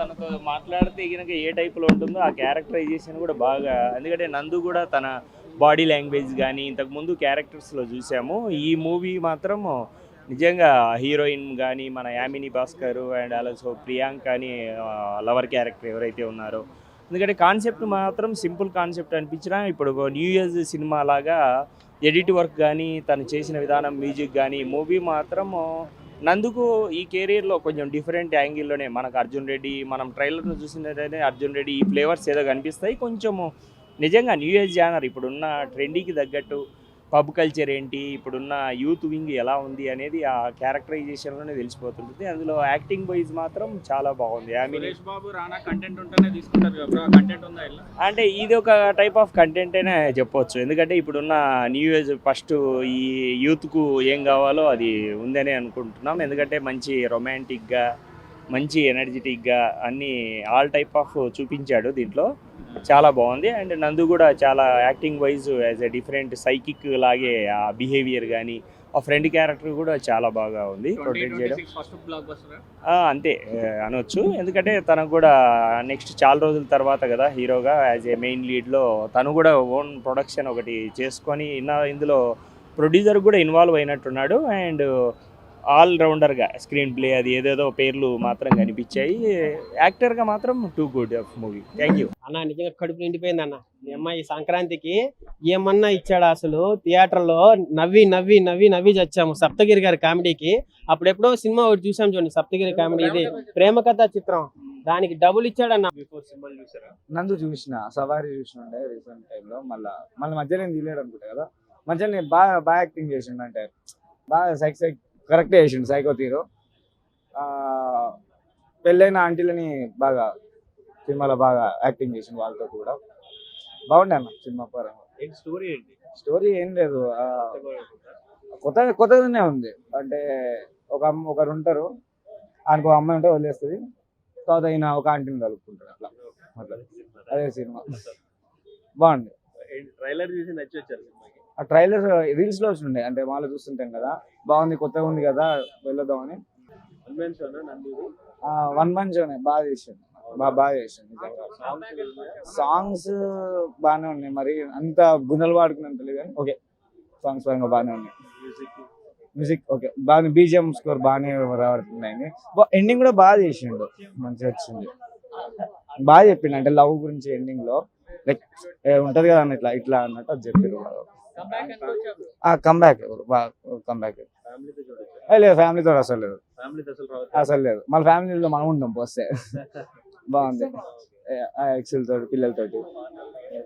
తనతో మాట్లాడితే కనుక ఏ టైప్లో ఉంటుందో ఆ క్యారెక్టరైజేషన్ కూడా బాగా, ఎందుకంటే నందు కూడా తన బాడీ లాంగ్వేజ్ కానీ ఇంతకుముందు క్యారెక్టర్స్లో చూసాము. ఈ మూవీ మాత్రం నిజంగా హీరోయిన్ కానీ మన యామిని భాస్కర్ అండ్ ఆల్సో ప్రియాంక అని లవర్ క్యారెక్టర్ ఎవరైతే ఉన్నారో, ఎందుకంటే కాన్సెప్ట్ మాత్రం సింపుల్ కాన్సెప్ట్ అనిపించినా ఇప్పుడు న్యూ ఇయర్స్ సినిమా లాగా ఎడిట్ వర్క్ కానీ తను చేసిన విధానం మ్యూజిక్ కానీ మూవీ మాత్రం నందుకు ఈ కెరీర్లో కొంచెం డిఫరెంట్ యాంగిల్లోనే మనకు అర్జున్ రెడ్డి మనం ట్రైలర్లో చూసినట్టయితే అర్జున్ రెడ్డి ఈ ఫ్లేవర్స్ ఏదో కనిపిస్తాయి. కొంచెము నిజంగా న్యూ ఇయర్ జానర్ ఇప్పుడున్న ట్రెండీకి తగ్గట్టు పబ్ కల్చర్ ఏంటి, ఇప్పుడున్న యూత్ వింగ్ ఎలా ఉంది అనేది ఆ క్యారెక్టరైజేషన్లోనే తెలిసిపోతుంటుంది. అందులో యాక్టింగ్ వైజ్ మాత్రం చాలా బాగుంది. అంటే ఇది ఒక టైప్ ఆఫ్ కంటెంట్ అయినా చెప్పవచ్చు, ఎందుకంటే ఇప్పుడున్న న్యూ ఇయర్ ఫస్ట్ ఈ యూత్కు ఏం కావాలో అది ఉందని అనుకుంటున్నాం. ఎందుకంటే మంచి రొమాంటిక్గా మంచి ఎనర్జెటిక్గా అన్ని ఆల్ టైప్ ఆఫ్ చూపించాడు దీంట్లో. చాలా బాగుంది. అండ్ నందు కూడా చాలా acting wise as a different psychic లాగే ఆ బిహేవియర్ కానీ ఆ ఫ్రెండ్ క్యారెక్టర్ కూడా చాలా బాగా ఉంది ప్రొటెక్ట్ చేయడం. అంతే అనొచ్చు, ఎందుకంటే తనకు కూడా నెక్స్ట్ చాలా రోజుల తర్వాత కదా హీరోగా యాజ్ ఏ మెయిన్ లీడ్లో తను కూడా ఓన్ ప్రొడక్షన్ ఒకటి చేసుకొని ఇందులో ప్రొడ్యూసర్ కూడా ఇన్వాల్వ్ అయినట్టున్నాడు. అండ్ ఆల్ రౌండర్గా స్క్రీన్ ప్లే అది ఏదేదో పేర్లు మాత్రం కనిపించాయి. యాక్టర్గా మాత్రం too good of movie. Thank you అన్న. నిజంగా కడుపు నిండిపోయింది అన్న. మీ అమ్మాయి సంక్రాంతికి ఏమన్నా ఇచ్చాడు అసలు. థియేటర్లో నవ్వి నవ్వి నవ్వి నవ్వి చచ్చాము సప్తగిరి గారి కామెడీకి. అప్పుడెప్పుడో సినిమా ఒకటి చూసాం చూడండి, సప్తగిరి కామెడీ, ఇది ప్రేమ కథ చిత్రం, దానికి డబుల్ ఇచ్చాడన్న. నందు చూసిన సవారీ చూసిన రీసెంట్ టైంలో, మళ్ళీ మధ్యలో తీయలేడు అనుకుంటా కదా. మధ్యలో బాగా యాక్టింగ్ చేసిండు, అంటే బాగా సైక్ కరెక్ట్ చేసిండు సైకో తీరు. పెళ్ళైన ఆంటీలని బాగా సినిమాలో బాగా యాక్టింగ్ చేసిండు, వాళ్ళతో కూడా బాగుండే అన్న సినిమా పరంగా. స్టోరీ ఏం లేదు, కొత్తగానే ఉంది. అంటే ఒకరు ఉంటారు, ఆయనకు ఒక అమ్మాయి ఉంటే వదిలేస్తుంది, తర్వాత అయిన ఒక ఆంటీని కలుపుకుంటాడు, అట్లా అదే సినిమా. బాగుంది. ట్రైలర్ చూసి నచ్చి వచ్చారు. ఆ ట్రైలర్ రీల్స్ లో వచ్చిండే, అంటే మాలో చూస్తుంటాం కదా, బాగుంది కొత్తగా ఉంది కదా వెళ్ళొద్దామని. 1 మంత్ షోనే బాగా చేసిండు, బాగా చేసిండు. సాంగ్స్ బాగానే ఉన్నాయి, మరి అంత గుణాలు వాడుకున్నంత లేదు కానీ ఓకే, సాంగ్స్ పరంగా బాగానే ఉన్నాయి. మ్యూజిక్ ఓకే బాగా, బీజిఎం స్కోర్ బాగానే రావడుతున్నాయి. ఎండింగ్ కూడా బాగా చేసిండు, మంచిగా వచ్చింది, బాగా చెప్పిండు. అంటే లవ్ గురించి ఎండింగ్ లో లైక్ ఉంటది కదా అన్న, ఇట్లా అన్నట్టు అది చెప్పారు. కంబ్యాక్ లేదు, ఫ్యామిలీతో అసలు లేదు, మళ్ళీ ఫ్యామిలీలో మనం ఉంటాం వస్తే. బాగుంది, ఎక్సెల్ తోటి పిల్లలతోటి